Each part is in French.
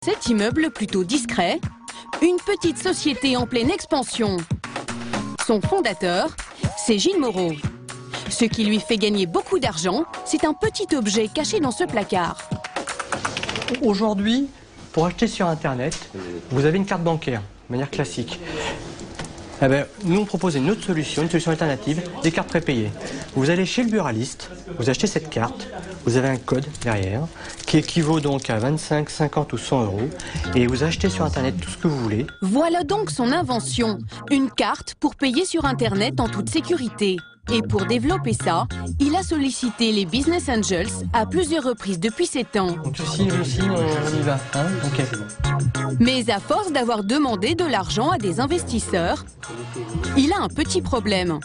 cet immeuble plutôt discret, une petite société en pleine expansion. Son fondateur, c'est Gilles Moreau. Ce qui lui fait gagner beaucoup d'argent, c'est un petit objet caché dans ce placard. Aujourd'hui, pour acheter sur Internet, vous avez une carte bancaire, de manière classique. Eh bien, nous, on propose une autre solution, une solution alternative, des cartes prépayées. Vous allez chez le buraliste, vous achetez cette carte, vous avez un code derrière, qui équivaut donc à 25, 50 ou 100 euros, et vous achetez sur Internet tout ce que vous voulez. Voilà donc son invention, une carte pour payer sur Internet en toute sécurité. Et pour développer ça, il a sollicité les Business Angels à plusieurs reprises depuis 7 ans. Donc tu signes, je signe, on y va. Hein, okay. Mais à force d'avoir demandé de l'argent à des investisseurs, il a un petit problème.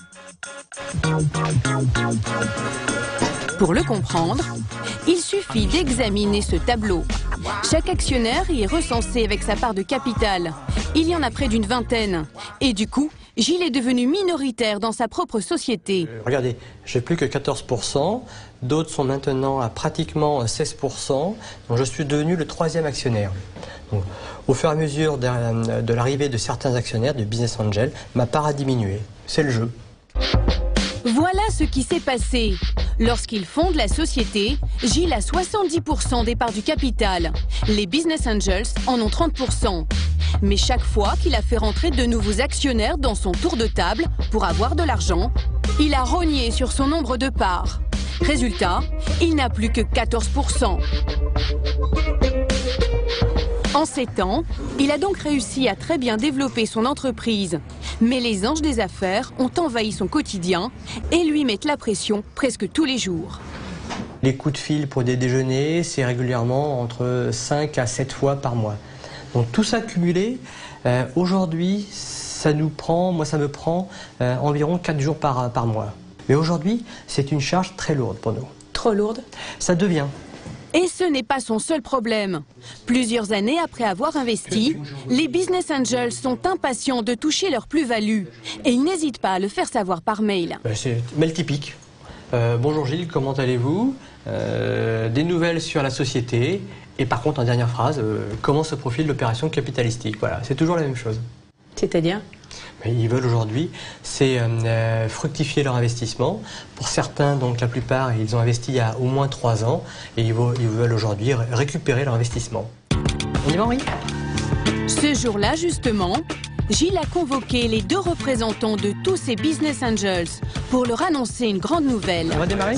Pour le comprendre, il suffit d'examiner ce tableau. Chaque actionnaire y est recensé avec sa part de capital. Il y en a près d'une vingtaine. Et du coup, Gilles est devenu minoritaire dans sa propre société. Regardez, j'ai plus que 14%, d'autres sont maintenant à pratiquement 16%, donc je suis devenu le 3e actionnaire. Donc, au fur et à mesure de l'arrivée de certains actionnaires, de Business Angel, ma part a diminué. C'est le jeu. Voilà ce qui s'est passé. Lorsqu'il fonde la société, Gilles a 70% des parts du capital. Les Business Angels en ont 30%. Mais chaque fois qu'il a fait rentrer de nouveaux actionnaires dans son tour de table pour avoir de l'argent, il a rogné sur son nombre de parts. Résultat, il n'a plus que 14%. En 7 ans, il a donc réussi à très bien développer son entreprise. Mais les anges des affaires ont envahi son quotidien et lui mettent la pression presque tous les jours. Les coups de fil pour des déjeuners, c'est régulièrement entre 5 à 7 fois par mois. Donc tout ça cumulé, aujourd'hui, ça me prend environ 4 jours par mois. Mais aujourd'hui, c'est une charge très lourde pour nous. Trop lourde? Ça devient. Et ce n'est pas son seul problème. Plusieurs années après avoir investi, les Business Angels sont impatients de toucher leur plus-value. Et ils n'hésitent pas à le faire savoir par mail. C'est mail typique. Bonjour Gilles, comment allez-vous? Des nouvelles sur la société. Et par contre, en dernière phrase, comment se profile l'opération capitalistique? Voilà, c'est toujours la même chose. C'est-à-dire? Ils veulent aujourd'hui, c'est fructifier leur investissement. Pour certains, donc la plupart, ils ont investi il y a au moins 3 ans et ils veulent aujourd'hui récupérer leur investissement. On y va, Henri? Ce jour-là, justement, Gilles a convoqué les 2 représentants de tous ces Business Angels pour leur annoncer une grande nouvelle. On va démarrer?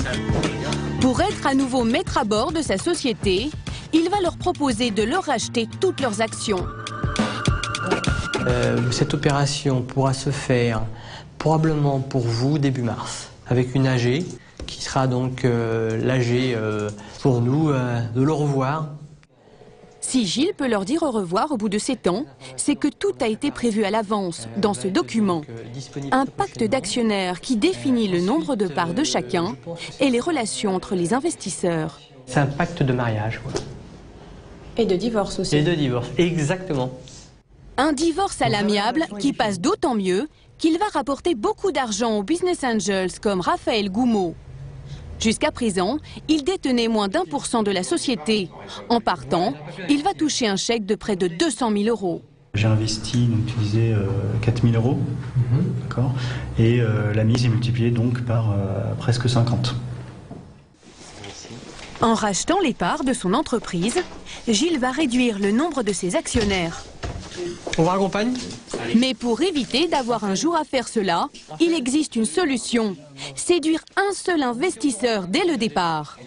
Pour être à nouveau maître à bord de sa société, il va leur proposer de leur racheter toutes leurs actions. Cette opération pourra se faire probablement pour vous début mars, avec une AG qui sera donc l'AG pour nous de le revoir. Si Gilles peut leur dire au revoir au bout de 7 ans, c'est que tout a été prévu à l'avance dans ce document. Un pacte d'actionnaires qui définit le nombre de parts de chacun et les relations entre les investisseurs. C'est un pacte de mariage. Ouais. Et de divorce aussi. Et de divorce, exactement. Un divorce à l'amiable qui passe d'autant mieux qu'il va rapporter beaucoup d'argent aux Business Angels comme Raphaël Goumeau. Jusqu'à présent, il détenait moins d'1% de la société. En partant, il va toucher un chèque de près de 200 000 euros. J'ai investi, donc tu disais, 4 000 euros, d'accord, et la mise est multipliée donc par presque 50. En rachetant les parts de son entreprise, Gilles va réduire le nombre de ses actionnaires. On vous raccompagne? Mais pour éviter d'avoir un jour à faire cela, il existe une solution. Séduire un seul investisseur dès le départ.